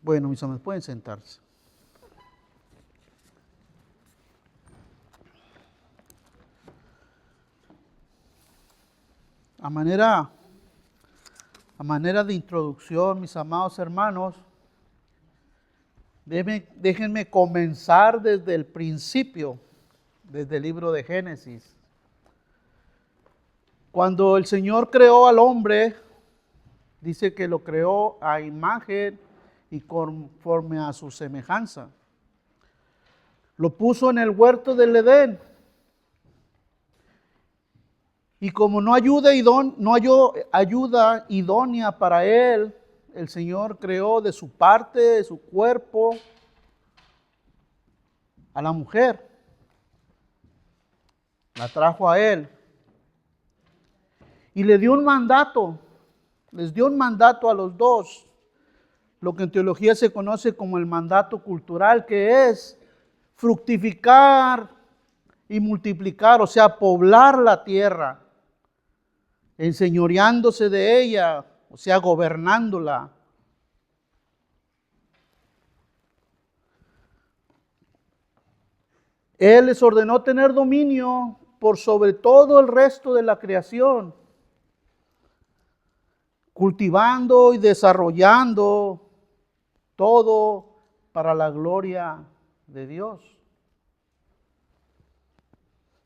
Bueno, mis amados, pueden sentarse. A manera de introducción, mis amados hermanos, déjenme comenzar desde el principio, desde el libro de Génesis. Cuando el Señor creó al hombre, dice que lo creó a imagen y conforme a su semejanza. Lo puso en el huerto del Edén. Y como no halló ayuda idónea para él, el Señor creó de su parte, de su cuerpo, a la mujer. La trajo a él. Y le dio un mandato. Les dio un mandato a los dos. Lo que en teología se conoce como el mandato cultural, que es fructificar y multiplicar, o sea, poblar la tierra, enseñoreándose de ella, o sea, gobernándola. Él les ordenó tener dominio por sobre todo el resto de la creación, cultivando y desarrollando todo para la gloria de Dios.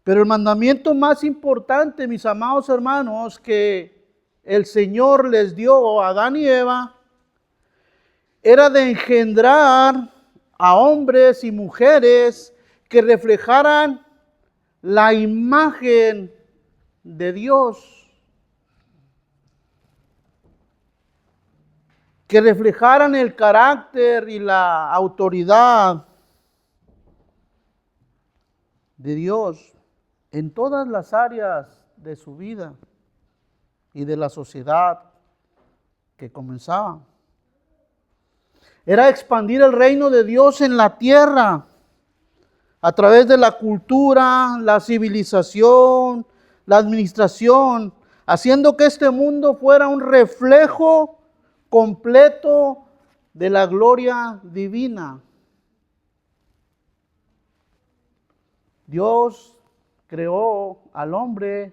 Pero el mandamiento más importante, mis amados hermanos, que el Señor les dio a Adán y Eva, era de engendrar a hombres y mujeres que reflejaran la imagen de Dios, que reflejaran el carácter y la autoridad de Dios en todas las áreas de su vida y de la sociedad que comenzaba. Era expandir el reino de Dios en la tierra a través de la cultura, la civilización, la administración, haciendo que este mundo fuera un reflejo completo de la gloria divina. Dios creó al hombre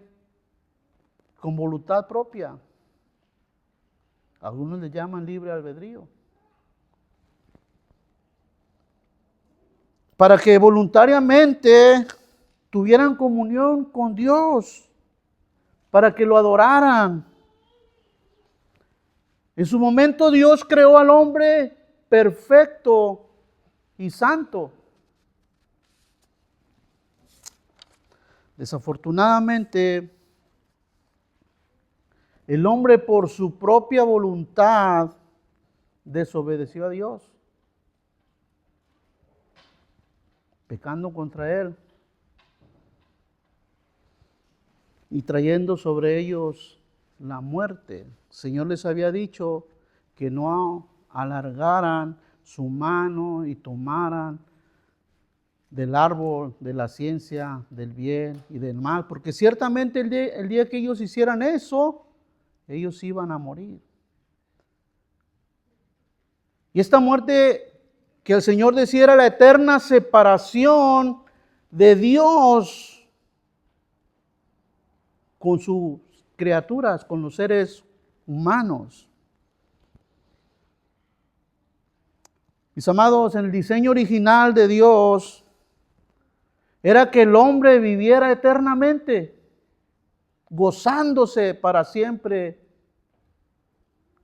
con voluntad propia. Algunos le llaman libre albedrío. Para que voluntariamente tuvieran comunión con Dios, para que lo adoraran. En su momento Dios creó al hombre perfecto y santo. Desafortunadamente, el hombre por su propia voluntad desobedeció a Dios, pecando contra Él y trayendo sobre ellos la muerte. El Señor les había dicho que no alargaran su mano y tomaran del árbol de la ciencia del bien y del mal, porque ciertamente el día que ellos hicieran eso, ellos iban a morir. Y esta muerte que el Señor decía era la eterna separación de Dios con sus criaturas, con los seres humanos. Mis amados, en el diseño original de Dios era que el hombre viviera eternamente, gozándose para siempre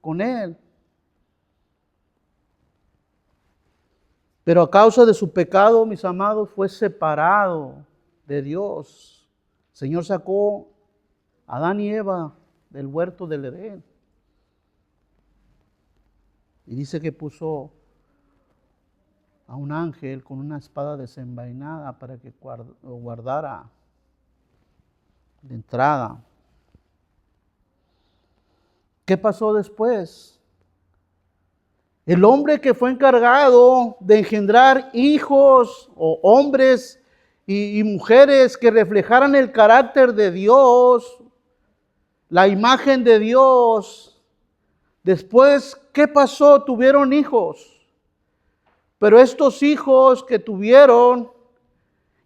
con Él. Pero a causa de su pecado, mis amados, fue separado de Dios. El Señor sacó a Adán y Eva del huerto del Edén. Y dice que puso a un ángel con una espada desenvainada para que lo guardara de entrada. ¿Qué pasó después? El hombre que fue encargado de engendrar hijos o hombres y mujeres que reflejaran el carácter de Dios, la imagen de Dios. Después, ¿qué pasó? Tuvieron hijos. Pero estos hijos que tuvieron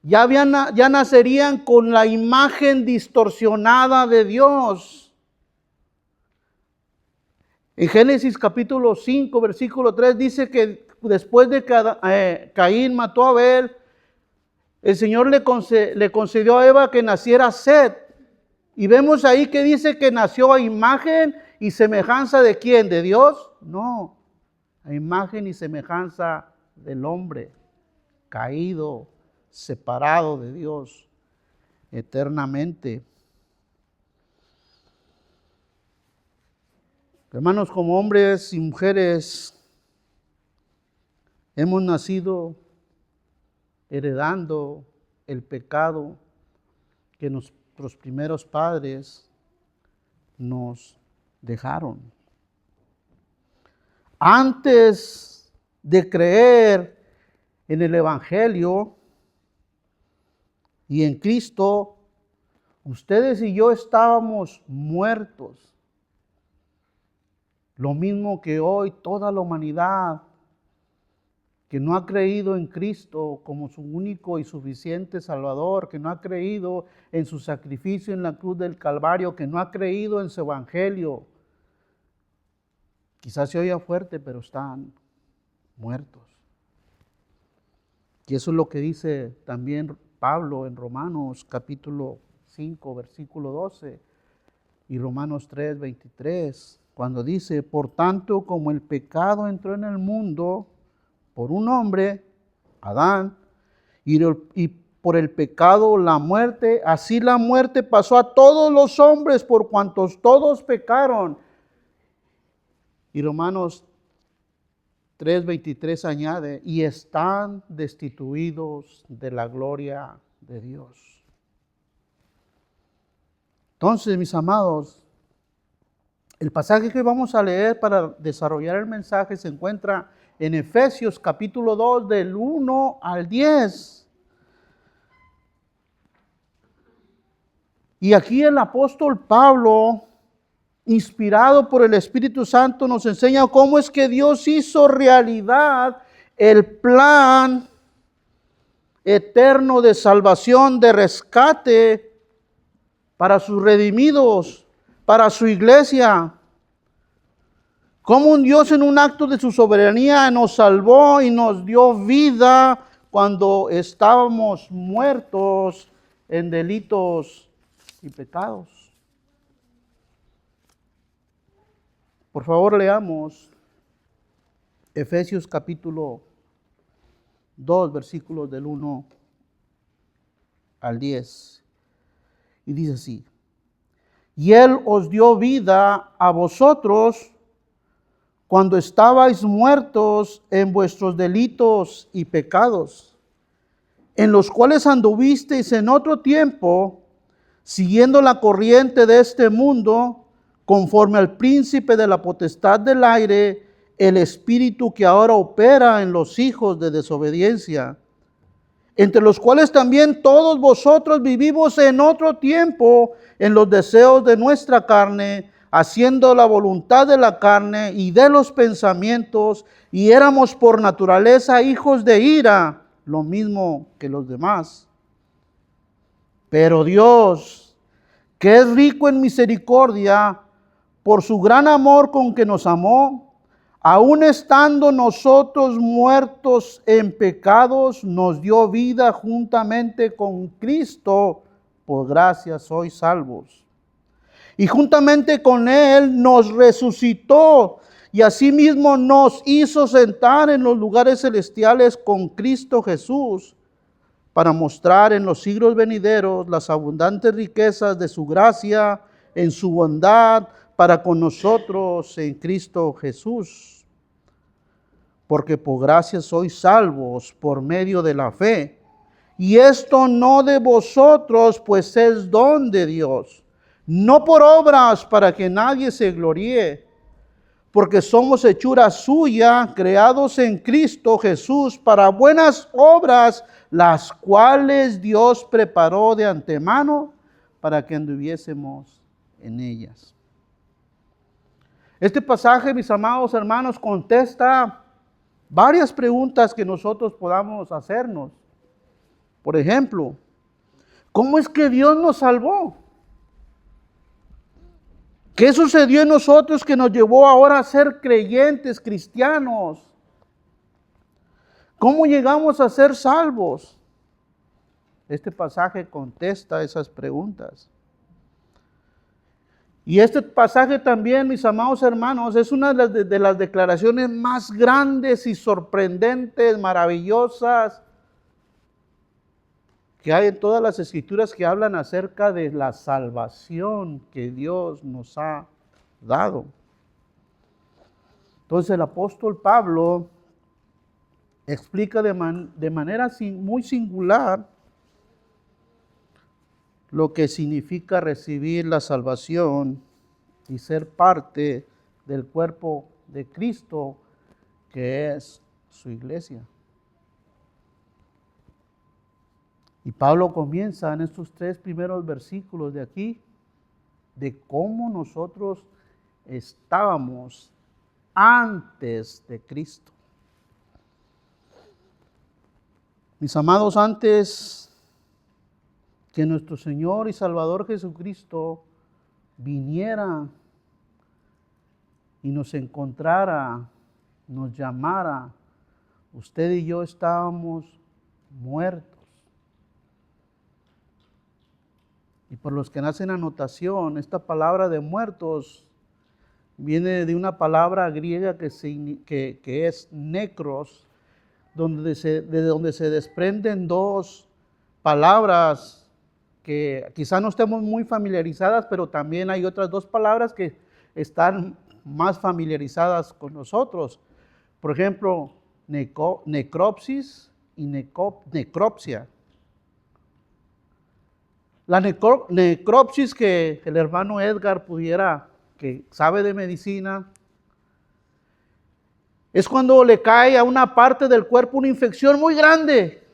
ya nacerían con la imagen distorsionada de Dios. En Génesis capítulo 5, versículo 3 dice que después de que Caín mató a Abel, el Señor le concedió a Eva que naciera Set. Y vemos ahí que dice que nació a imagen y semejanza ¿de quién? ¿De Dios? No, a imagen y semejanza del hombre, caído, separado de Dios eternamente. Hermanos, como hombres y mujeres, hemos nacido heredando el pecado que nuestros primeros padres nos dejaron. Antes de creer en el Evangelio y en Cristo, ustedes y yo estábamos muertos. Lo mismo que hoy toda la humanidad que no ha creído en Cristo como su único y suficiente Salvador, que no ha creído en su sacrificio en la cruz del Calvario, que no ha creído en su Evangelio. Quizás se oiga fuerte, pero están muertos. Y eso es lo que dice también Pablo en Romanos capítulo 5, versículo 12 y Romanos 3, 23, cuando dice, por tanto, como el pecado entró en el mundo por un hombre, Adán, y por el pecado la muerte, así la muerte pasó a todos los hombres por cuantos todos pecaron. Y Romanos 3:23 añade, y están destituidos de la gloria de Dios. Entonces, mis amados, el pasaje que vamos a leer para desarrollar el mensaje se encuentra en Efesios capítulo 2 del 1 al 10. Y aquí el apóstol Pablo, inspirado por el Espíritu Santo, nos enseña cómo es que Dios hizo realidad el plan eterno de salvación, de rescate para sus redimidos, para su iglesia. Cómo un Dios en un acto de su soberanía nos salvó y nos dio vida cuando estábamos muertos en delitos y pecados. Por favor, leamos Efesios capítulo 2, versículos del 1 al 10. Y dice así, y Él os dio vida a vosotros cuando estabais muertos en vuestros delitos y pecados, en los cuales anduvisteis en otro tiempo, siguiendo la corriente de este mundo, conforme al príncipe de la potestad del aire, el espíritu que ahora opera en los hijos de desobediencia, entre los cuales también todos vosotros vivimos en otro tiempo en los deseos de nuestra carne, haciendo la voluntad de la carne y de los pensamientos, y éramos por naturaleza hijos de ira, lo mismo que los demás. Pero Dios, que es rico en misericordia, por su gran amor con que nos amó, aun estando nosotros muertos en pecados, nos dio vida juntamente con Cristo. Por gracia sois salvos. Y juntamente con Él nos resucitó y asimismo nos hizo sentar en los lugares celestiales con Cristo Jesús, para mostrar en los siglos venideros las abundantes riquezas de su gracia en su bondad para con nosotros en Cristo Jesús. Porque por gracia sois salvos por medio de la fe. Y esto no de vosotros, pues es don de Dios. No por obras para que nadie se gloríe, porque somos hechura suya, creados en Cristo Jesús para buenas obras, las cuales Dios preparó de antemano para que anduviésemos en ellas. Este pasaje, mis amados hermanos, contesta varias preguntas que nosotros podamos hacernos. Por ejemplo, ¿cómo es que Dios nos salvó? ¿Qué sucedió en nosotros que nos llevó ahora a ser creyentes, cristianos? ¿Cómo llegamos a ser salvos? Este pasaje contesta esas preguntas. Y este pasaje también, mis amados hermanos, es una de las declaraciones más grandes y sorprendentes, maravillosas, que hay en todas las escrituras que hablan acerca de la salvación que Dios nos ha dado. Entonces el apóstol Pablo explica de manera muy singular lo que significa recibir la salvación y ser parte del cuerpo de Cristo, que es su iglesia. Y Pablo comienza en estos 3 primeros versículos de aquí, de cómo nosotros estábamos antes de Cristo. Mis amados, antes que nuestro Señor y Salvador Jesucristo viniera y nos encontrara, nos llamara, usted y yo estábamos muertos. Y por los que nacen anotación, esta palabra de muertos viene de una palabra griega que es necros, de donde se desprenden 2 palabras que quizá no estemos muy familiarizadas, pero también hay otras 2 palabras que están más familiarizadas con nosotros. Por ejemplo, necropsis y necropsia. La necropsis, que el hermano Edgar que sabe de medicina, es cuando le cae a una parte del cuerpo una infección muy grande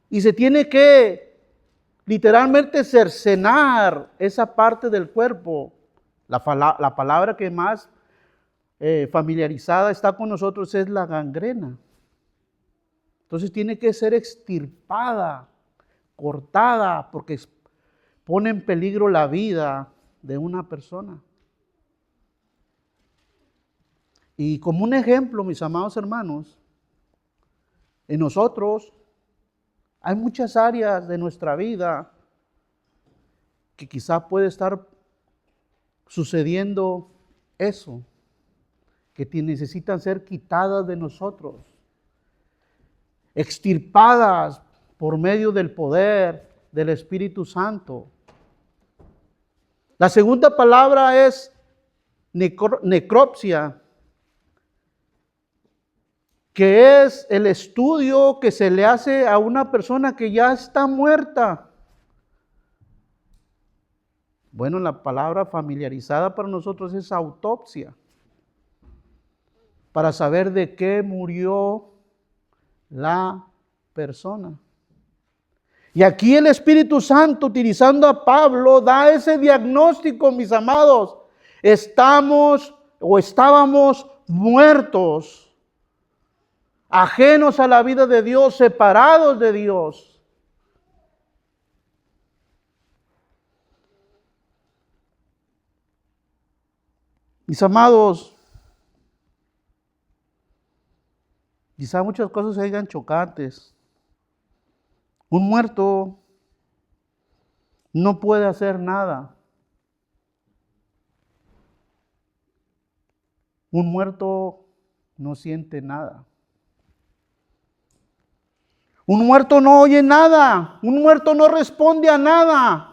y se tiene que literalmente cercenar esa parte del cuerpo. La palabra que más familiarizada está con nosotros es la gangrena. Entonces tiene que ser extirpada, cortada, porque pone en peligro la vida de una persona. Y como un ejemplo, mis amados hermanos, en nosotros hay muchas áreas de nuestra vida que quizá puede estar sucediendo eso, que necesitan ser quitadas de nosotros, extirpadas por medio del poder del Espíritu Santo. La segunda palabra es necropsia, que es el estudio que se le hace a una persona que ya está muerta. Bueno, la palabra familiarizada para nosotros es autopsia, para saber de qué murió la persona. Y aquí el Espíritu Santo, utilizando a Pablo, da ese diagnóstico, mis amados. Estábamos muertos, ajenos a la vida de Dios, separados de Dios. Mis amados, quizá muchas cosas se hagan chocantes. Un muerto no puede hacer nada. Un muerto no siente nada. Un muerto no oye nada. Un muerto no responde a nada.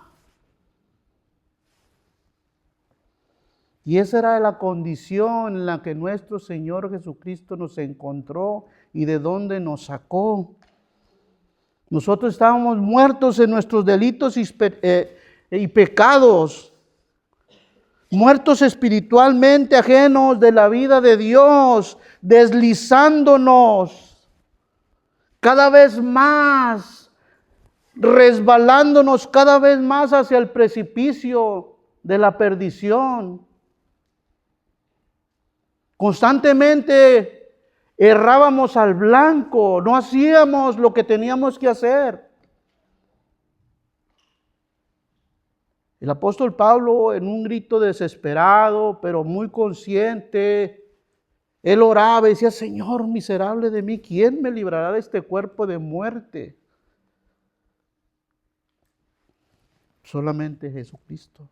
Y esa era la condición en la que nuestro Señor Jesucristo nos encontró y de donde nos sacó. Nosotros estábamos muertos en nuestros delitos y pecados, muertos espiritualmente, ajenos de la vida de Dios, deslizándonos cada vez más, resbalándonos cada vez más hacia el precipicio de la perdición. Constantemente errábamos al blanco, no hacíamos lo que teníamos que hacer. El apóstol Pablo, en un grito desesperado, pero muy consciente, él oraba y decía: Señor, miserable de mí, ¿quién me librará de este cuerpo de muerte? Solamente Jesucristo.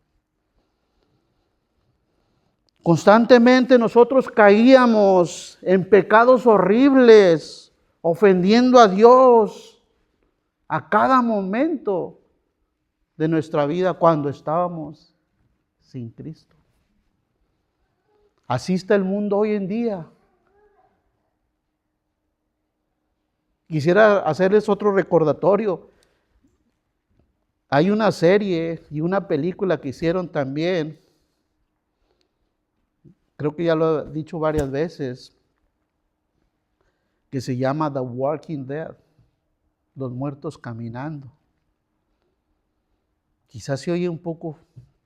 Constantemente nosotros caíamos en pecados horribles, ofendiendo a Dios a cada momento de nuestra vida cuando estábamos sin Cristo. Así está el mundo hoy en día. Quisiera hacerles otro recordatorio. Hay una serie y una película que hicieron también, creo que ya lo he dicho varias veces, que se llama The Walking Dead, los muertos caminando. Quizás se oye un poco,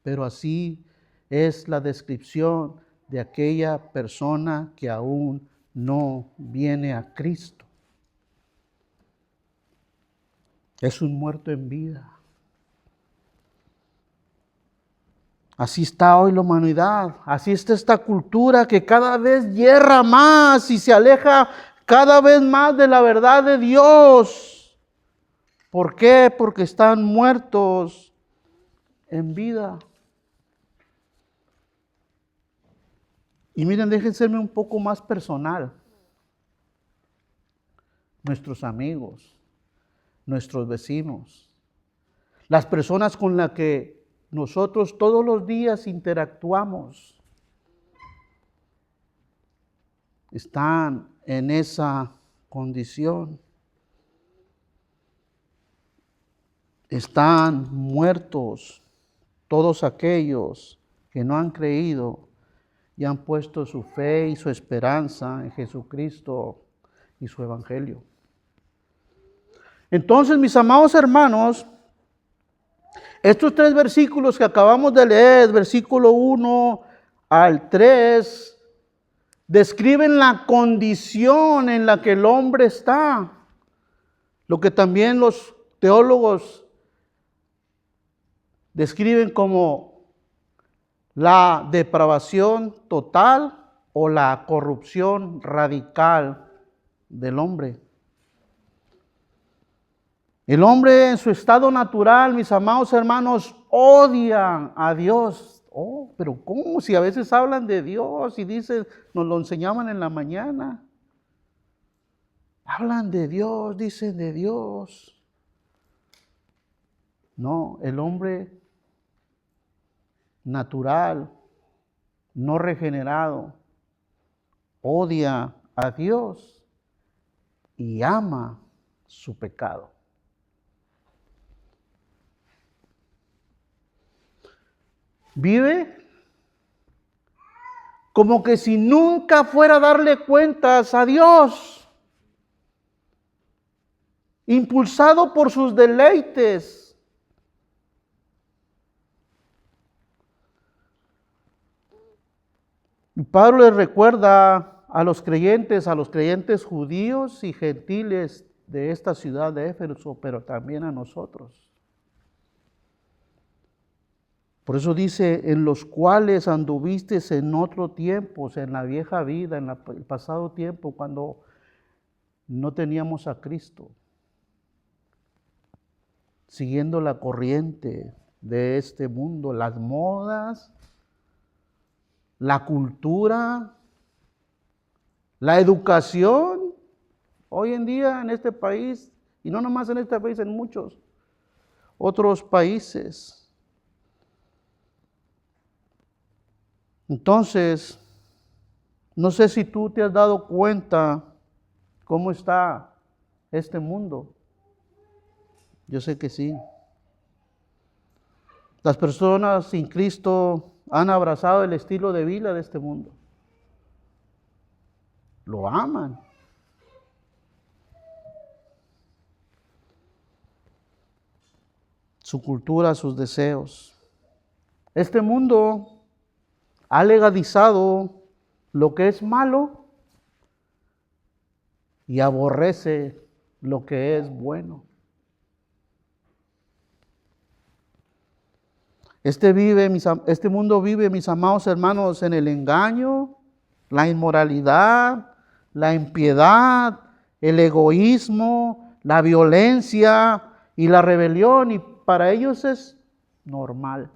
pero así es la descripción de aquella persona que aún no viene a Cristo. Es un muerto en vida. Así está hoy la humanidad, así está esta cultura que cada vez yerra más y se aleja cada vez más de la verdad de Dios. ¿Por qué? Porque están muertos en vida. Y miren, déjense serme un poco más personal. Nuestros amigos, nuestros vecinos, las personas con las que nosotros todos los días interactuamos, están en esa condición. Están muertos todos aquellos que no han creído y han puesto su fe y su esperanza en Jesucristo y su Evangelio. Entonces, mis amados hermanos, estos 3 versículos que acabamos de leer, versículo 1 al 3, describen la condición en la que el hombre está. Lo que también los teólogos describen como la depravación total o la corrupción radical del hombre. El hombre en su estado natural, mis amados hermanos, odia a Dios. Oh, pero ¿cómo? Si a veces hablan de Dios y dicen, nos lo enseñaban en la mañana. Hablan de Dios, dicen de Dios. No, el hombre natural, no regenerado, odia a Dios y ama su pecado. Vive como que si nunca fuera a darle cuentas a Dios, impulsado por sus deleites. Y Pablo les recuerda a los creyentes judíos y gentiles de esta ciudad de Éfeso, pero también a nosotros. Por eso dice, en los cuales anduvisteis en otro tiempo, en la vieja vida, en el pasado tiempo, cuando no teníamos a Cristo, siguiendo la corriente de este mundo, las modas, la cultura, la educación, hoy en día en este país, y no nomás en este país, en muchos otros países. Entonces, no sé si tú te has dado cuenta cómo está este mundo. Yo sé que sí. Las personas sin Cristo han abrazado el estilo de vida de este mundo. Lo aman. Su cultura, sus deseos. Este mundo ha legalizado lo que es malo y aborrece lo que es bueno. Este mundo vive, mis amados hermanos, en el engaño, la inmoralidad, la impiedad, el egoísmo, la violencia y la rebelión, y para ellos es normal.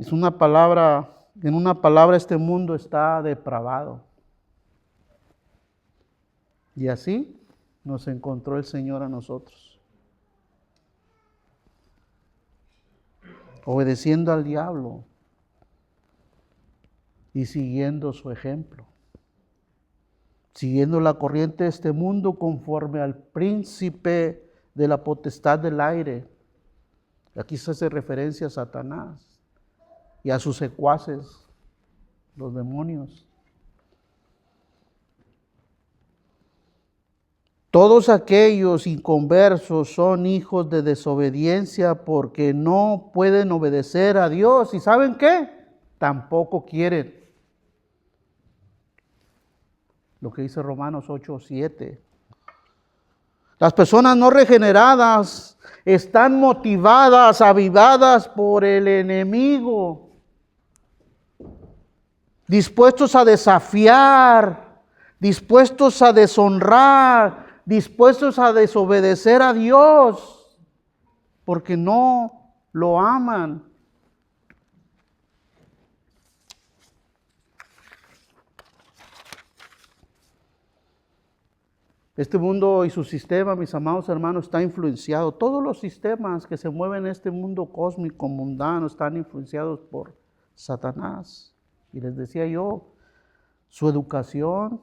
En una palabra, este mundo está depravado. Y así nos encontró el Señor a nosotros, obedeciendo al diablo y siguiendo su ejemplo, siguiendo la corriente de este mundo conforme al príncipe de la potestad del aire. Aquí se hace referencia a Satanás y a sus secuaces, los demonios. Todos aquellos inconversos son hijos de desobediencia porque no pueden obedecer a Dios. ¿Y saben qué? Tampoco quieren. Lo que dice Romanos 8:7. Las personas no regeneradas están motivadas, avivadas por el enemigo, dispuestos a desafiar, dispuestos a deshonrar, dispuestos a desobedecer a Dios, porque no lo aman. Este mundo y su sistema, mis amados hermanos, está influenciado. Todos los sistemas que se mueven en este mundo cósmico, mundano, están influenciados por Satanás. Y les decía yo, su educación,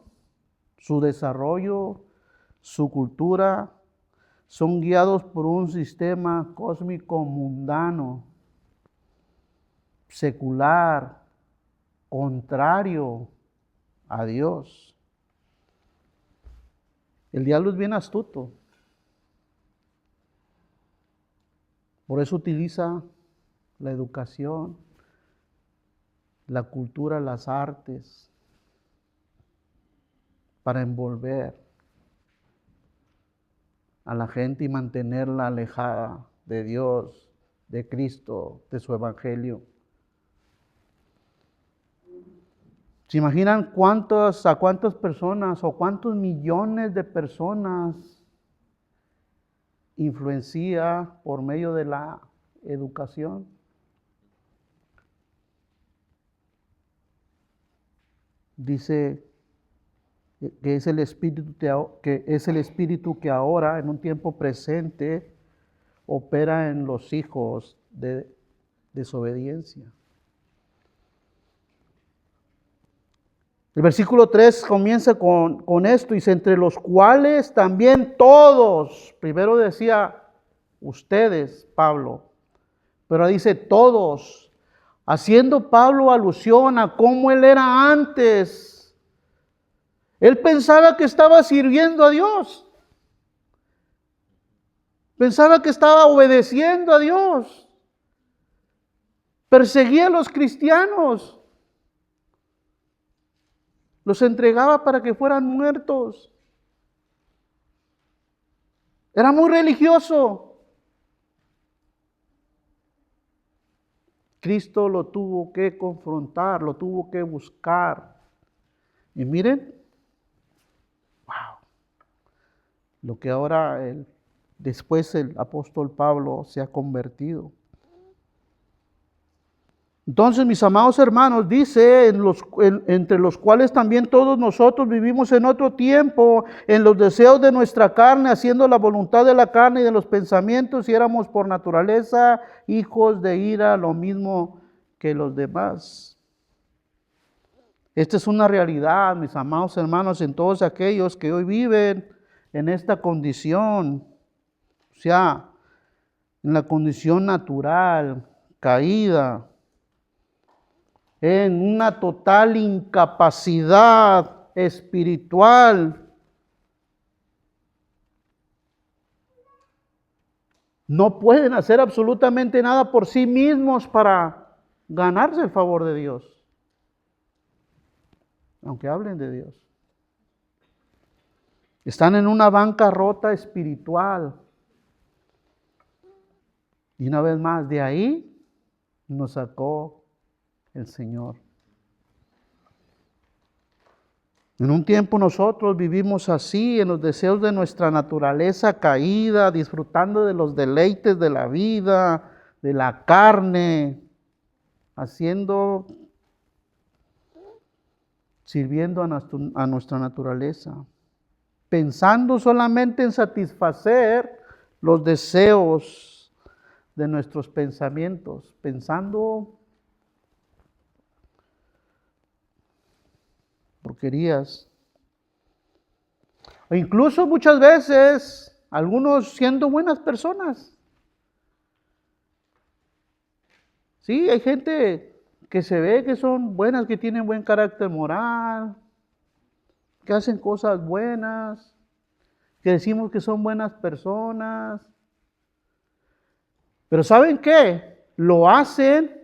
su desarrollo, su cultura, son guiados por un sistema cósmico mundano, secular, contrario a Dios. El diablo es bien astuto. Por eso utiliza la educación, la cultura, las artes, para envolver a la gente y mantenerla alejada de Dios, de Cristo, de su evangelio. ¿Se imaginan a cuántas personas o cuántos millones de personas influencia por medio de la educación? Dice que es el espíritu que ahora, en un tiempo presente, opera en los hijos de desobediencia. El versículo 3 comienza con esto, dice, entre los cuales también todos, primero decía ustedes, Pablo, pero dice todos, haciendo Pablo alusión a cómo él era antes. Él pensaba que estaba sirviendo a Dios, pensaba que estaba obedeciendo a Dios, perseguía a los cristianos, los entregaba para que fueran muertos. Era muy religioso. Cristo lo tuvo que confrontar, lo tuvo que buscar. Y miren, wow, lo que ahora después el apóstol Pablo se ha convertido. Entonces, mis amados hermanos, dice, entre los cuales también todos nosotros vivimos en otro tiempo, en los deseos de nuestra carne, haciendo la voluntad de la carne y de los pensamientos, y éramos por naturaleza hijos de ira, lo mismo que los demás. Esta es una realidad, mis amados hermanos, en todos aquellos que hoy viven en esta condición, o sea, en la condición natural, caída, en una total incapacidad espiritual. no pueden hacer absolutamente nada por sí mismos para ganarse el favor de Dios, aunque hablen de Dios. Están en una bancarrota espiritual. Y una vez más, de ahí nos sacó el Señor. En un tiempo nosotros vivimos así, en los deseos de nuestra naturaleza caída, disfrutando de los deleites de la vida, de la carne, sirviendo a nuestra naturaleza, pensando solamente en satisfacer los deseos de nuestros pensamientos, pensando porquerías. O incluso muchas veces, algunos siendo buenas personas. Sí, hay gente que se ve que son buenas, que tienen buen carácter moral, que hacen cosas buenas, que decimos que son buenas personas. Pero ¿saben qué? Lo hacen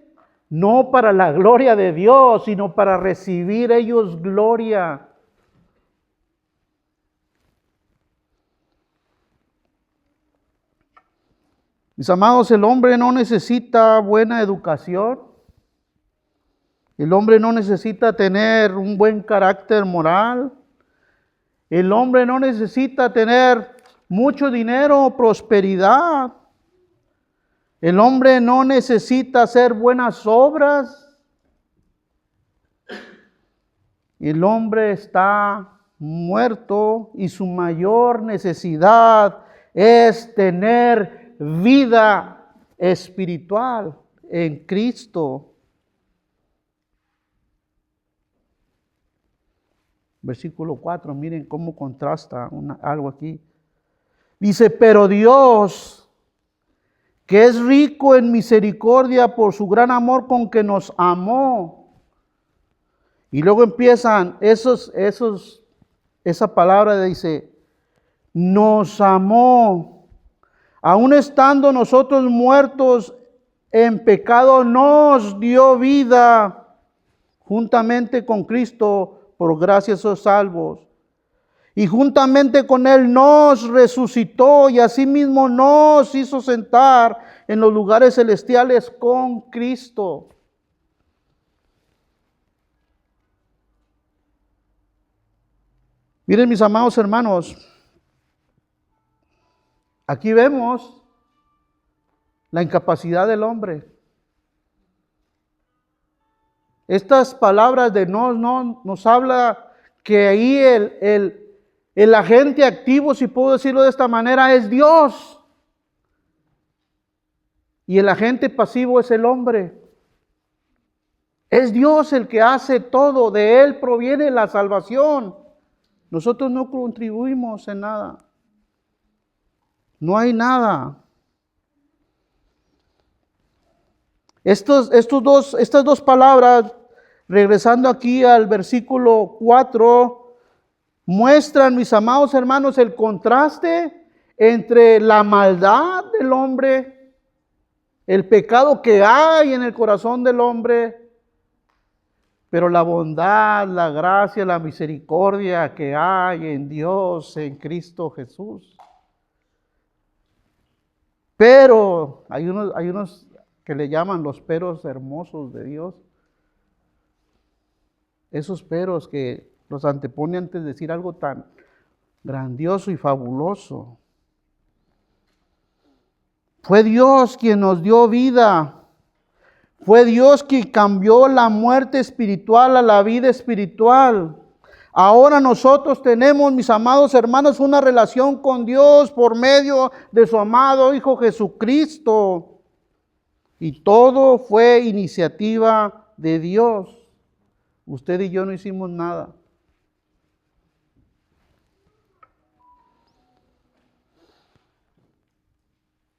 no para la gloria de Dios, sino para recibir ellos gloria. Mis amados, el hombre no necesita buena educación. El hombre no necesita tener un buen carácter moral. El hombre no necesita tener mucho dinero o prosperidad. El hombre no necesita hacer buenas obras. El hombre está muerto y su mayor necesidad es tener vida espiritual en Cristo. Versículo 4, miren cómo contrasta algo aquí. Dice, pero Dios, que es rico en misericordia por su gran amor con que nos amó. Y luego empiezan esa palabra dice, nos amó, aun estando nosotros muertos en pecado, nos dio vida juntamente con Cristo, por gracia sois salvos. Y juntamente con Él nos resucitó y asimismo nos hizo sentar en los lugares celestiales con Cristo. Miren, mis amados hermanos, aquí vemos la incapacidad del hombre. Estas palabras de nos habla que ahí el agente activo, si puedo decirlo de esta manera, es Dios. Y el agente pasivo es el hombre. Es Dios el que hace todo, de Él proviene la salvación. Nosotros no contribuimos en nada. No hay nada. Estas dos palabras, regresando aquí al versículo 4, muestran, mis amados hermanos, el contraste entre la maldad del hombre, el pecado que hay en el corazón del hombre, pero la bondad, la gracia, la misericordia que hay en Dios, en Cristo Jesús. Pero hay unos que le llaman los peros hermosos de Dios. Esos peros que los antepone antes de decir algo tan grandioso y fabuloso. Fue Dios quien nos dio vida. Fue Dios quien cambió la muerte espiritual a la vida espiritual. Ahora nosotros tenemos, mis amados hermanos, una relación con Dios por medio de su amado Hijo Jesucristo. Y todo fue iniciativa de Dios. Usted y yo no hicimos nada.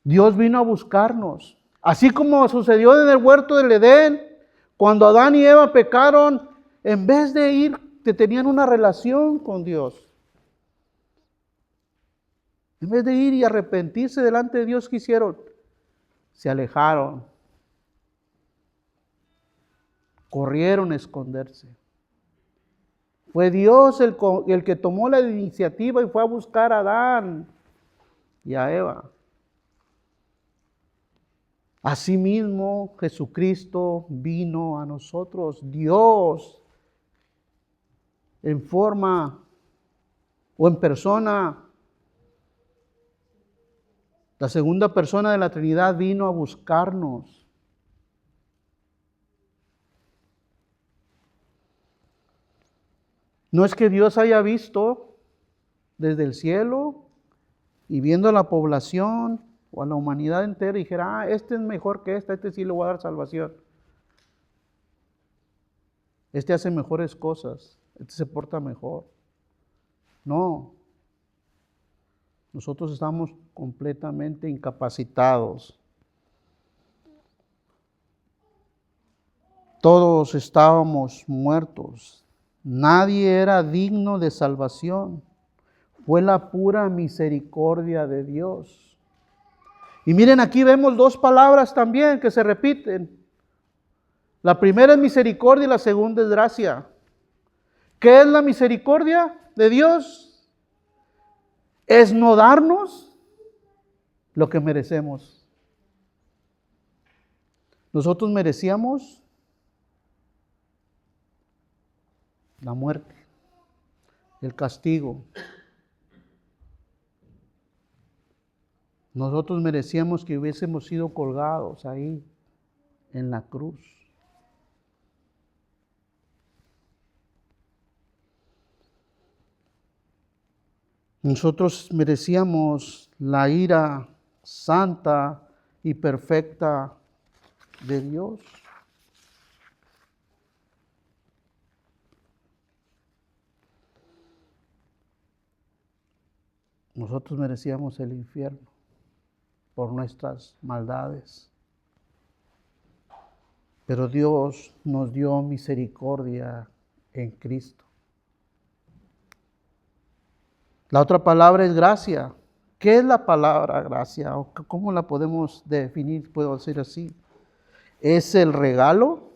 Dios vino a buscarnos. Así como sucedió en el huerto del Edén, cuando Adán y Eva pecaron, en vez de ir, tenían una relación con Dios. En vez de ir y arrepentirse delante de Dios, ¿qué hicieron? Se alejaron. Corrieron a esconderse. Fue Dios el que tomó la iniciativa y fue a buscar a Adán y a Eva. Asimismo, Jesucristo vino a nosotros. Dios, en forma o en persona, la segunda persona de la Trinidad vino a buscarnos. No es que Dios haya visto desde el cielo y viendo a la población o a la humanidad entera y dijera, este es mejor que este sí le voy a dar salvación. Este hace mejores cosas, este se porta mejor. No. Nosotros estamos completamente incapacitados. Todos estábamos muertos. Nadie era digno de salvación. Fue la pura misericordia de Dios. Y miren, aquí vemos dos palabras también que se repiten. La primera es misericordia y la segunda es gracia. ¿Qué es la misericordia de Dios? Es no darnos lo que merecemos. Nosotros merecíamos la muerte, el castigo. Nosotros merecíamos que hubiésemos sido colgados ahí en la cruz. Nosotros merecíamos la ira santa y perfecta de Dios. Nosotros merecíamos el infierno por nuestras maldades. Pero Dios nos dio misericordia en Cristo. La otra palabra es gracia. ¿Qué es la palabra gracia? ¿Cómo la podemos definir? Puedo decir así. Es el regalo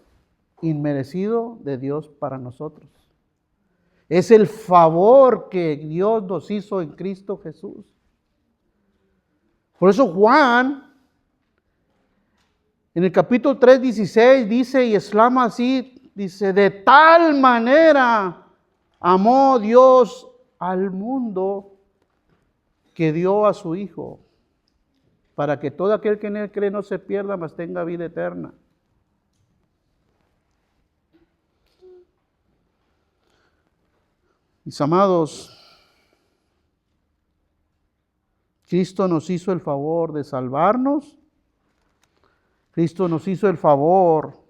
inmerecido de Dios para nosotros. Es el favor que Dios nos hizo en Cristo Jesús. Por eso Juan, en el capítulo 3:16, dice y exclama así, dice, de tal manera amó Dios al mundo que dio a su Hijo, para que todo aquel que en él cree no se pierda, mas tenga vida eterna. Mis amados, Cristo nos hizo el favor de salvarnos. Cristo nos hizo el favor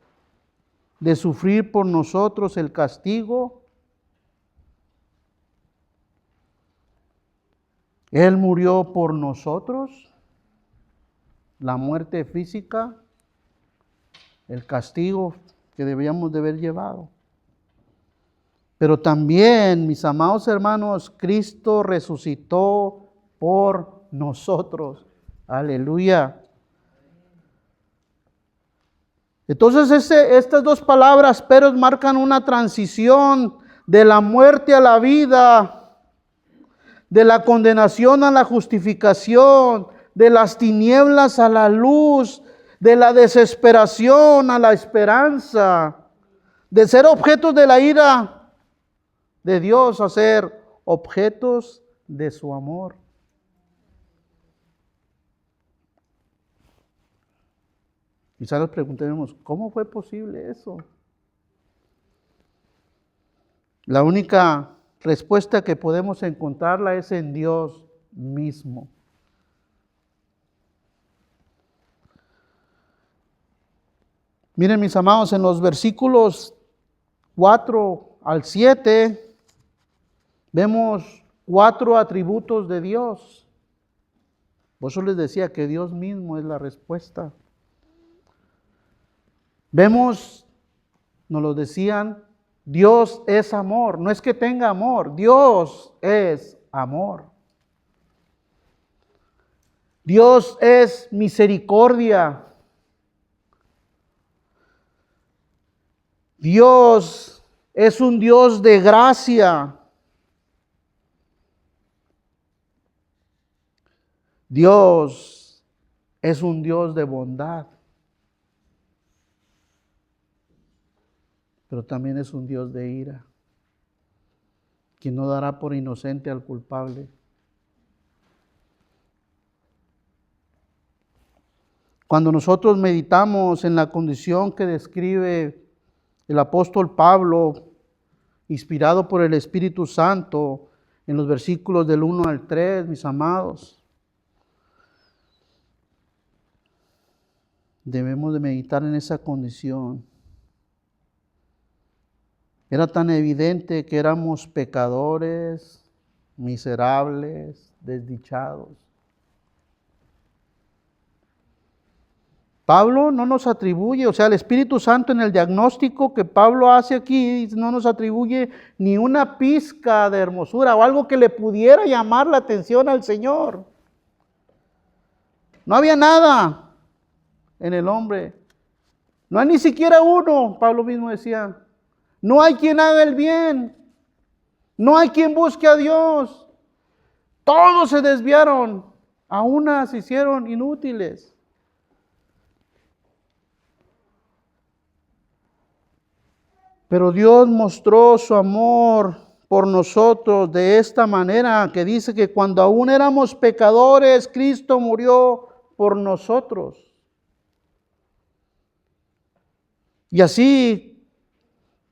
de sufrir por nosotros el castigo. Él murió por nosotros, la muerte física, el castigo que debíamos de haber llevado. Pero también, mis amados hermanos, Cristo resucitó por nosotros. Aleluya. Entonces estas dos palabras, pero marcan una transición de la muerte a la vida, de la condenación a la justificación, de las tinieblas a la luz, de la desesperación a la esperanza, de ser objetos de la ira de Dios a ser objetos de su amor. Quizás nos preguntemos, ¿cómo fue posible eso? La única respuesta que podemos encontrarla es en Dios mismo. Miren, mis amados, en los versículos 4 al 7, vemos 4 atributos de Dios. Por eso les decía que Dios mismo es la respuesta. Vemos, nos lo decían, Dios es amor. No es que tenga amor, Dios es amor. Dios es misericordia. Dios es un Dios de gracia. Dios es un Dios de bondad. Pero también es un Dios de ira, que no dará por inocente al culpable. Cuando nosotros meditamos en la condición que describe el apóstol Pablo, inspirado por el Espíritu Santo, en los versículos del 1 al 3, mis amados, debemos de meditar en esa condición. Era tan evidente que éramos pecadores, miserables, desdichados. Pablo no nos atribuye, o sea, el Espíritu Santo en el diagnóstico que Pablo hace aquí, no nos atribuye ni una pizca de hermosura o algo que le pudiera llamar la atención al Señor. No había nada en el hombre. No hay ni siquiera uno, Pablo mismo decía. No hay quien haga el bien. No hay quien busque a Dios. Todos se desviaron. A unas se hicieron inútiles. Pero Dios mostró su amor por nosotros de esta manera, que dice que cuando aún éramos pecadores, Cristo murió por nosotros. Y así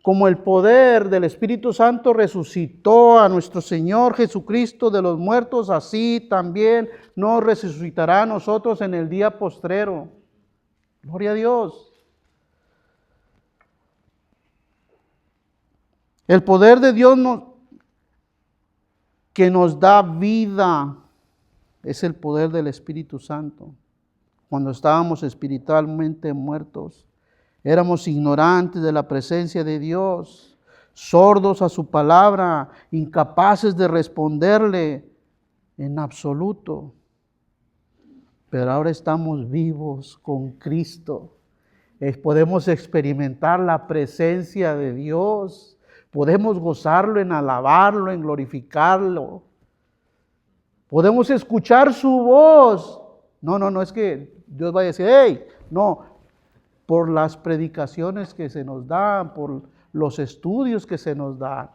como el poder del Espíritu Santo resucitó a nuestro Señor Jesucristo de los muertos, así también nos resucitará a nosotros en el día postrero. Gloria a Dios. El poder de Dios que nos da vida es el poder del Espíritu Santo. Cuando estábamos espiritualmente muertos, éramos ignorantes de la presencia de Dios, sordos a su palabra, incapaces de responderle en absoluto. Pero ahora estamos vivos con Cristo. Podemos experimentar la presencia de Dios. Podemos gozarlo en alabarlo, en glorificarlo. Podemos escuchar su voz. No es que Dios vaya a decir, hey, no. Por las predicaciones que se nos dan, por los estudios que se nos dan.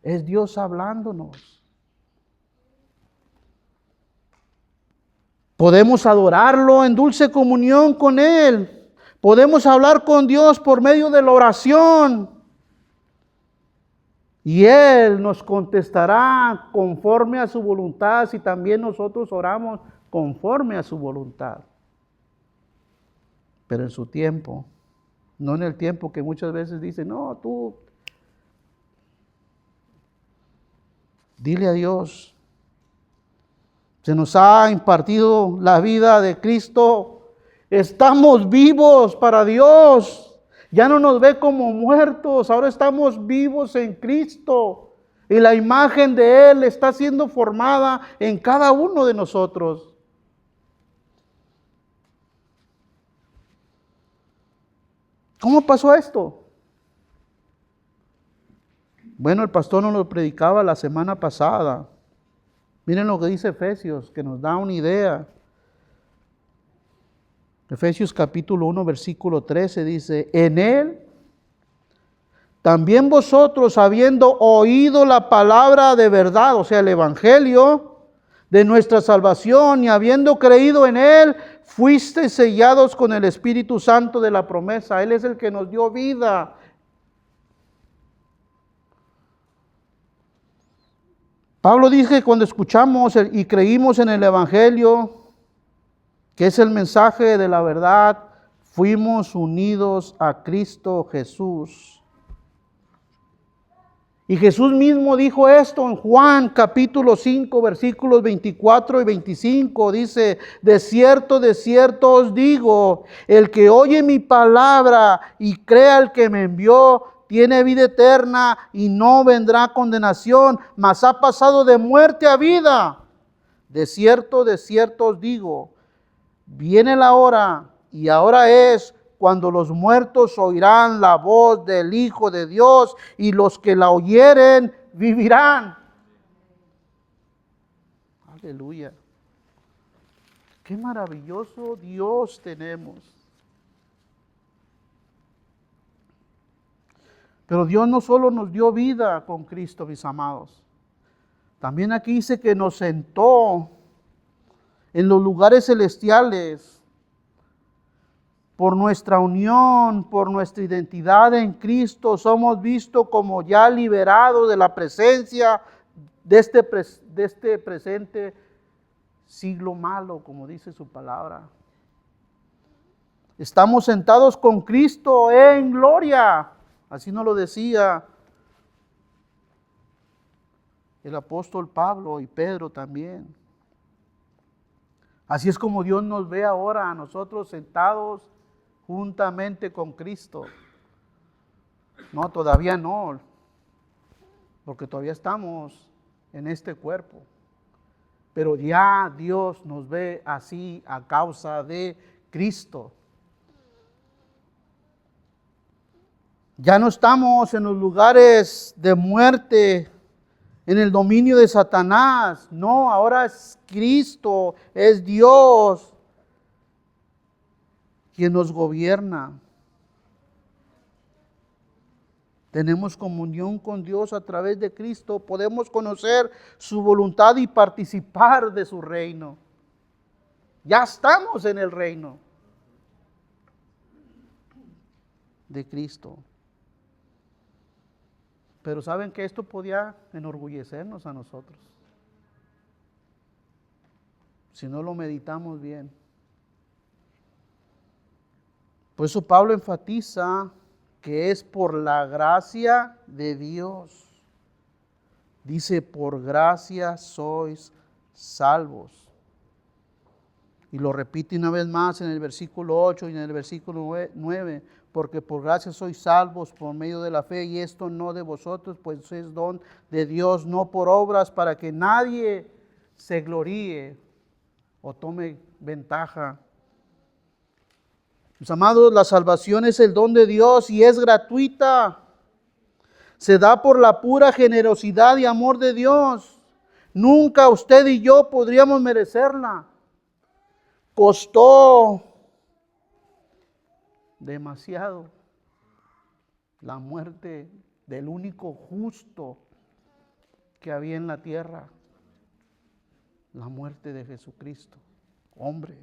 Es Dios hablándonos. Podemos adorarlo en dulce comunión con Él. Podemos hablar con Dios por medio de la oración. Y Él nos contestará conforme a su voluntad, si también nosotros oramos conforme a su voluntad. Pero en su tiempo, no en el tiempo que muchas veces dicen, no, tú dile a Dios. Se nos ha impartido la vida de Cristo. Estamos vivos para Dios. Ya no nos ve como muertos, ahora estamos vivos en Cristo. Y la imagen de Él está siendo formada en cada uno de nosotros. ¿Cómo pasó esto? Bueno, el pastor nos lo predicaba la semana pasada. Miren lo que dice Efesios, que nos da una idea. Efesios capítulo 1, versículo 13 dice, en Él también vosotros, habiendo oído la palabra de verdad, o sea, el evangelio de nuestra salvación, y habiendo creído en Él, fuisteis sellados con el Espíritu Santo de la promesa. Él es el que nos dio vida. Pablo dice que cuando escuchamos y creímos en el evangelio, que es el mensaje de la verdad, fuimos unidos a Cristo Jesús. Y Jesús mismo dijo esto en Juan capítulo 5, versículos 24 y 25. Dice, de cierto os digo, el que oye mi palabra y crea al que me envió, tiene vida eterna y no vendrá condenación, mas ha pasado de muerte a vida. De cierto os digo, viene la hora, y ahora es, cuando los muertos oirán la voz del Hijo de Dios, y los que la oyeren vivirán. Aleluya. Qué maravilloso Dios tenemos. Pero Dios no solo nos dio vida con Cristo, mis amados. También aquí dice que nos sentó en los lugares celestiales por nuestra unión, por nuestra identidad en Cristo. Somos vistos como ya liberados de la presencia de este presente siglo malo, como dice su palabra. Estamos sentados con Cristo en gloria. Así nos lo decía el apóstol Pablo y Pedro también. Así es como Dios nos ve ahora a nosotros sentados juntamente con Cristo. No, todavía no, porque todavía estamos en este cuerpo. Pero ya Dios nos ve así a causa de Cristo. Ya no estamos en los lugares de muerte, en el dominio de Satanás. No, ahora es Cristo, es Dios quien nos gobierna. Tenemos comunión con Dios a través de Cristo. Podemos conocer su voluntad y participar de su reino. Ya estamos en el reino de Cristo. Pero ¿saben que esto podía enorgullecernos a nosotros? Si no lo meditamos bien. Por eso Pablo enfatiza que es por la gracia de Dios. Dice, por gracia sois salvos. Y lo repite una vez más en el versículo 8 y en el versículo 9. Porque por gracia sois salvos por medio de la fe, y esto no de vosotros, pues es don de Dios, no por obras, para que nadie se gloríe o tome ventaja. Mis amados, la salvación es el don de Dios y es gratuita. Se da por la pura generosidad y amor de Dios. Nunca usted y yo podríamos merecerla. Costó demasiado la muerte del único justo que había en la tierra, la muerte de Jesucristo, hombre.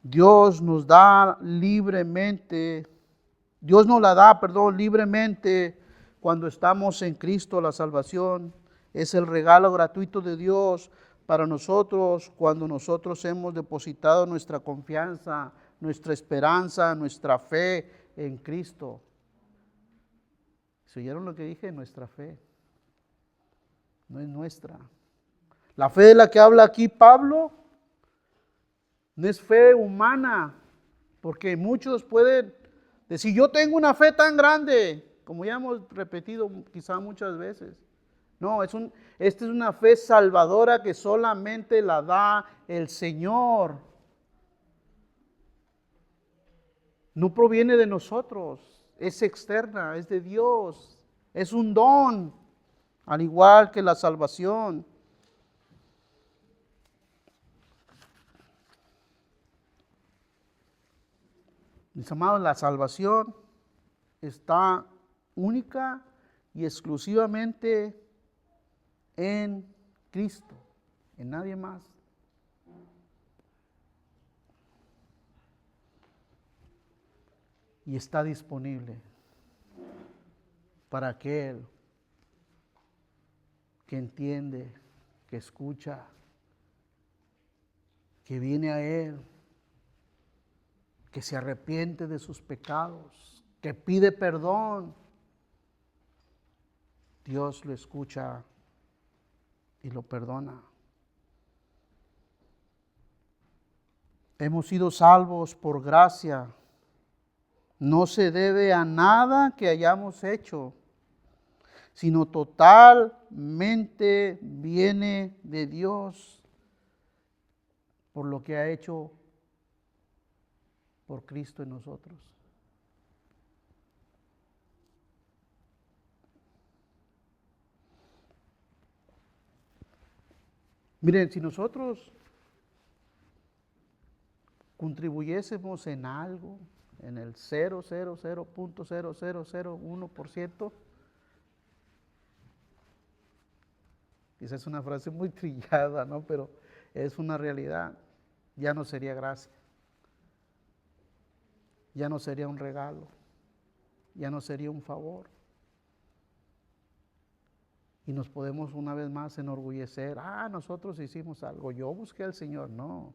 Dios nos da libremente, Dios nos la da, libremente cuando estamos en Cristo. La salvación es el regalo gratuito de Dios para nosotros cuando nosotros hemos depositado nuestra confianza, nuestra esperanza, nuestra fe en Cristo. ¿Se oyeron lo que dije? Nuestra fe. No es nuestra. La fe de la que habla aquí Pablo no es fe humana, porque muchos pueden decir, yo tengo una fe tan grande, como ya hemos repetido quizá muchas veces. No, esta es una fe salvadora que solamente la da el Señor. No proviene de nosotros, es externa, es de Dios, es un don, al igual que la salvación. Mis amados, la salvación está única y exclusivamente en Cristo, en nadie más. Y está disponible para aquel que entiende, que escucha, que viene a Él, que se arrepiente de sus pecados, que pide perdón. Dios lo escucha y lo perdona. Hemos sido salvos por gracia. No se debe a nada que hayamos hecho, sino totalmente viene de Dios. por lo que ha hecho por Cristo en nosotros. Miren, si nosotros contribuyésemos en algo, en el 0,000.0001%, quizás es una frase muy trillada, ¿no? Pero es una realidad. Ya no sería gracia. Ya no sería un regalo. Ya no sería un favor. Y nos podemos una vez más enorgullecer. Nosotros hicimos algo. Yo busqué al Señor. No.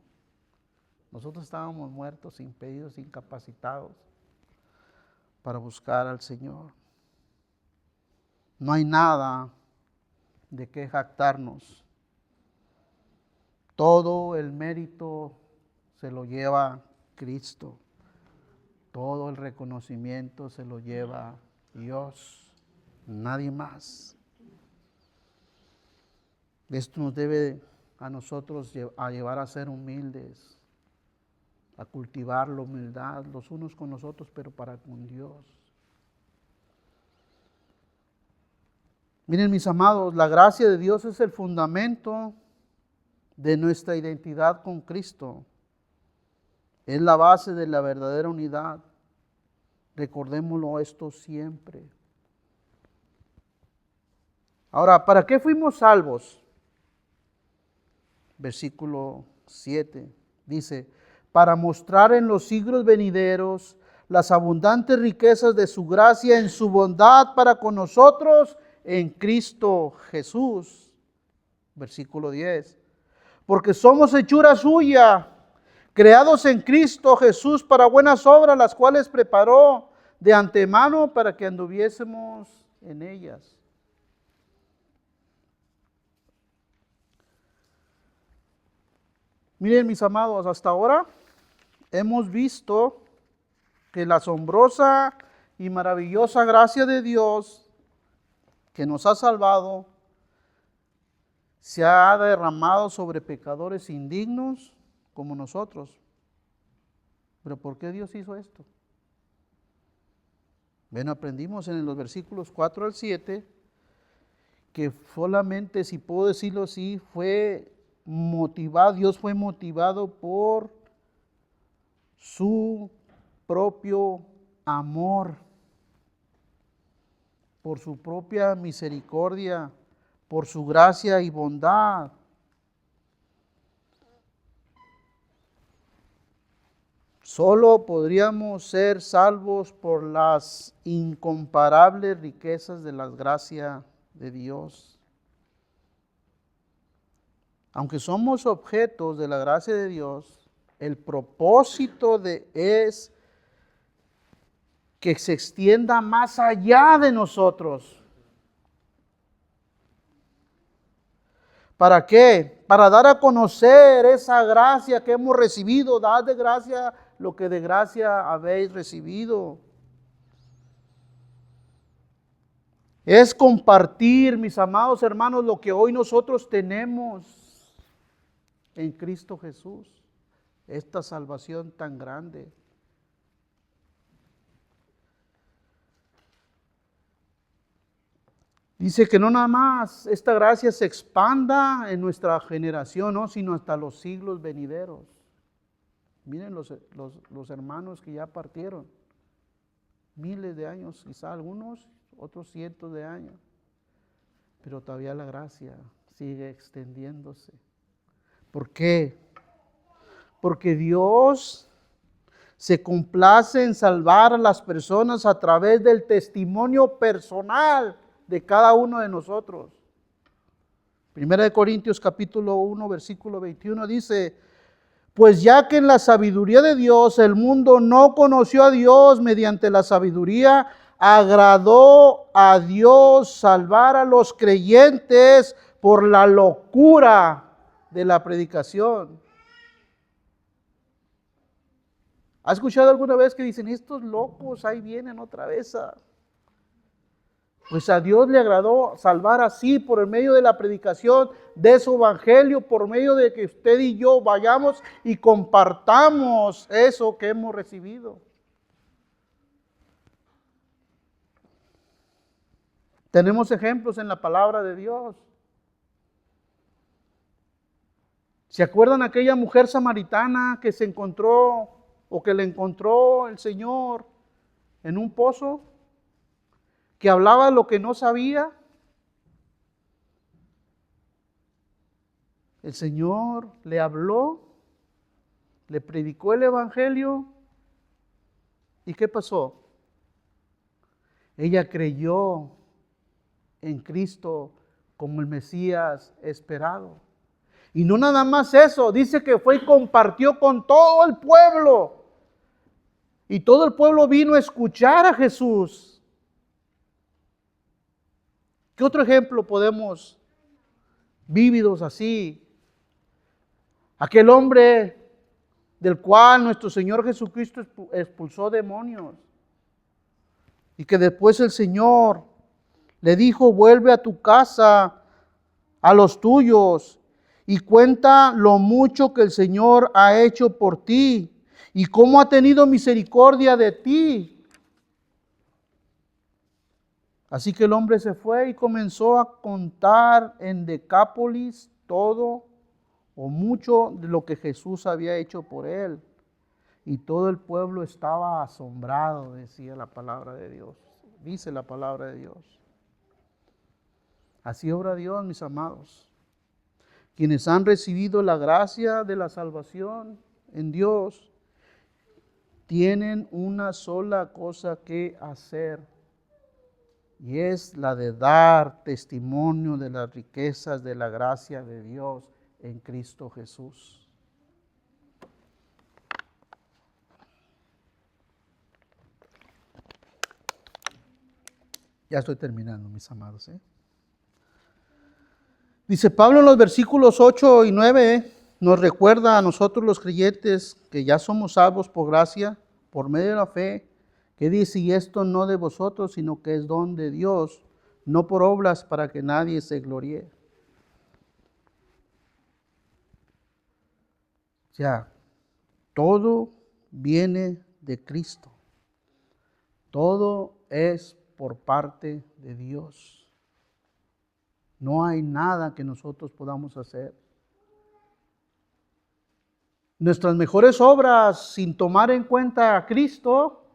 Nosotros estábamos muertos, impedidos, incapacitados para buscar al Señor. No hay nada de qué jactarnos. Todo el mérito se lo lleva Cristo. Todo el reconocimiento se lo lleva Dios. Nadie más. Esto nos debe a nosotros a llevar a ser humildes, a cultivar la humildad los unos con los otros, pero para con Dios. Miren, mis amados, la gracia de Dios es el fundamento de nuestra identidad con Cristo. Es la base de la verdadera unidad. Recordémoslo esto siempre. Ahora, ¿para qué fuimos salvos? Versículo 7 dice: para mostrar en los siglos venideros las abundantes riquezas de su gracia en su bondad para con nosotros en Cristo Jesús. Versículo 10. Porque somos hechura suya, creados en Cristo Jesús para buenas obras, las cuales preparó de antemano para que anduviésemos en ellas. Miren, mis amados, hasta ahora hemos visto que la asombrosa y maravillosa gracia de Dios que nos ha salvado se ha derramado sobre pecadores indignos como nosotros. ¿Pero por qué Dios hizo esto? Bueno, aprendimos en los versículos 4 al 7 que solamente, si puedo decirlo así, Dios fue motivado por su propio amor, por su propia misericordia, por su gracia y bondad. Solo podríamos ser salvos por las incomparables riquezas de la gracia de Dios. Aunque somos objetos de la gracia de Dios, el propósito es que se extienda más allá de nosotros. ¿Para qué? Para dar a conocer esa gracia que hemos recibido. Dad de gracia lo que de gracia habéis recibido. Es compartir, mis amados hermanos, lo que hoy nosotros tenemos en Cristo Jesús. Esta salvación tan grande. Dice que no nada más esta gracia se expanda en nuestra generación, ¿no? Sino hasta los siglos venideros. Miren los hermanos que ya partieron. Miles de años, quizá algunos, otros cientos de años. Pero todavía la gracia sigue extendiéndose. ¿Por qué? Porque Dios se complace en salvar a las personas a través del testimonio personal de cada uno de nosotros. Primera de Corintios capítulo 1, versículo 21 dice: pues ya que en la sabiduría de Dios el mundo no conoció a Dios mediante la sabiduría, agradó a Dios salvar a los creyentes por la locura de la predicación. ¿Has escuchado alguna vez que dicen: estos locos ahí vienen otra vez Pues a Dios le agradó salvar así por el medio de la predicación de su evangelio, por medio de que usted y yo vayamos y compartamos eso que hemos recibido. Tenemos ejemplos en la palabra de Dios. ¿Se acuerdan aquella mujer samaritana que se encontró o que le encontró el Señor en un pozo? Que hablaba lo que no sabía. El Señor le habló, le predicó el evangelio. ¿Y qué pasó? Ella creyó en Cristo como el Mesías esperado. Y no nada más eso, dice que fue y compartió con todo el pueblo. Y todo el pueblo vino a escuchar a Jesús. ¿Qué otro ejemplo podemos, vívidos así? Aquel hombre del cual nuestro Señor Jesucristo expulsó demonios. Y que después el Señor le dijo: vuelve a tu casa, a los tuyos, y cuenta lo mucho que el Señor ha hecho por ti y cómo ha tenido misericordia de ti. Así que el hombre se fue y comenzó a contar en Decápolis todo o mucho de lo que Jesús había hecho por él. Y todo el pueblo estaba asombrado, decía la palabra de Dios. Dice la palabra de Dios. Así obra Dios, mis amados. Quienes han recibido la gracia de la salvación en Dios, tienen una sola cosa que hacer, y es la de dar testimonio de las riquezas de la gracia de Dios en Cristo Jesús. Ya estoy terminando, mis amados. Dice Pablo en los versículos 8 y 9, nos recuerda a nosotros los creyentes que ya somos salvos por gracia, por medio de la fe, que dice: y esto no de vosotros, sino que es don de Dios, no por obras para que nadie se gloríe. O sea, todo viene de Cristo. Todo es por parte de Dios. No hay nada que nosotros podamos hacer. Nuestras mejores obras, sin tomar en cuenta a Cristo,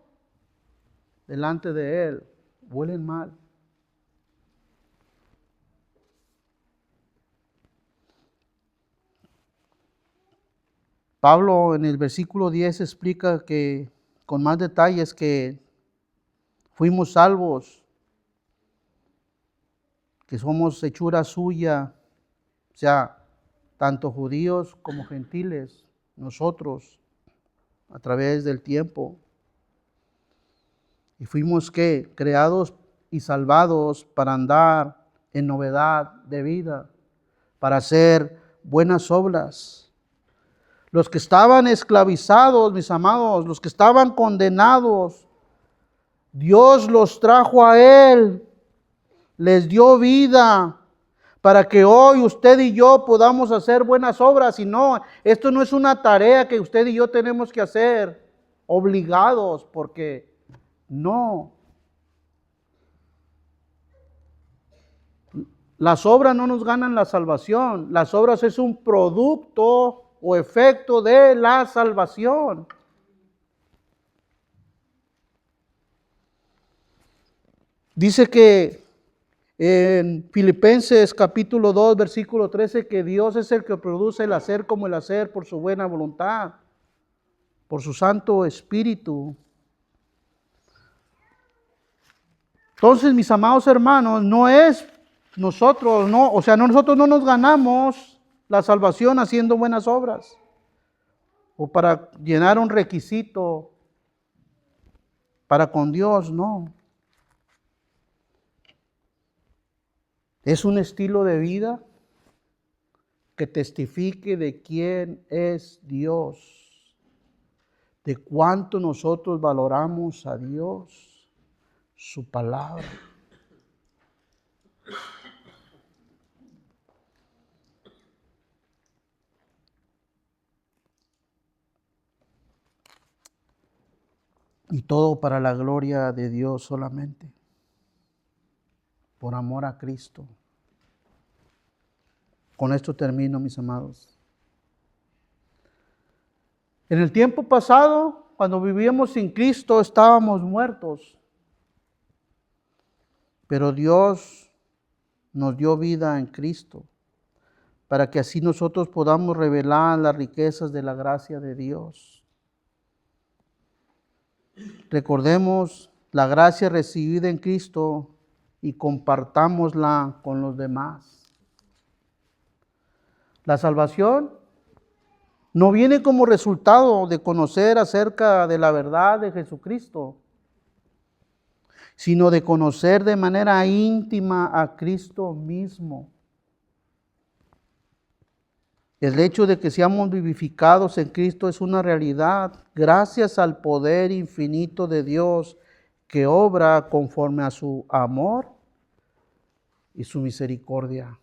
delante de Él, huelen mal. Pablo en el versículo 10 explica que con más detalles que fuimos salvos, que somos hechura suya, o sea, tanto judíos como gentiles, nosotros, a través del tiempo. Y fuimos ¿qué? Creados y salvados para andar en novedad de vida, para hacer buenas obras. Los que estaban esclavizados, mis amados, los que estaban condenados, Dios los trajo a Él, les dio vida, para que hoy usted y yo podamos hacer buenas obras. Y no, esto no es una tarea que usted y yo tenemos que hacer obligados, porque no. Las obras no nos ganan la salvación. Las obras es un producto o efecto de la salvación. Dice que en Filipenses capítulo 2, versículo 13, que Dios es el que produce el hacer como el hacer por su buena voluntad, por su Santo Espíritu. Entonces, mis amados hermanos, no es nosotros, no, o sea, nosotros no nos ganamos la salvación haciendo buenas obras o para llenar un requisito para con Dios, no. Es un estilo de vida que testifique de quién es Dios, de cuánto nosotros valoramos a Dios, su palabra. Y todo para la gloria de Dios solamente, por amor a Cristo. Con esto termino, mis amados. En el tiempo pasado, cuando vivíamos sin Cristo, estábamos muertos. Pero Dios nos dio vida en Cristo, para que así nosotros podamos revelar las riquezas de la gracia de Dios. Recordemos la gracia recibida en Cristo y compartámosla con los demás. La salvación no viene como resultado de conocer acerca de la verdad de Jesucristo, sino de conocer de manera íntima a Cristo mismo. El hecho de que seamos vivificados en Cristo es una realidad gracias al poder infinito de Dios que obra conforme a su amor y su misericordia.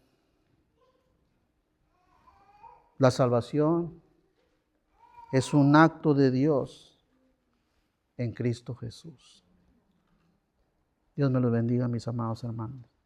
La salvación es un acto de Dios en Cristo Jesús. Dios me los bendiga, mis amados hermanos.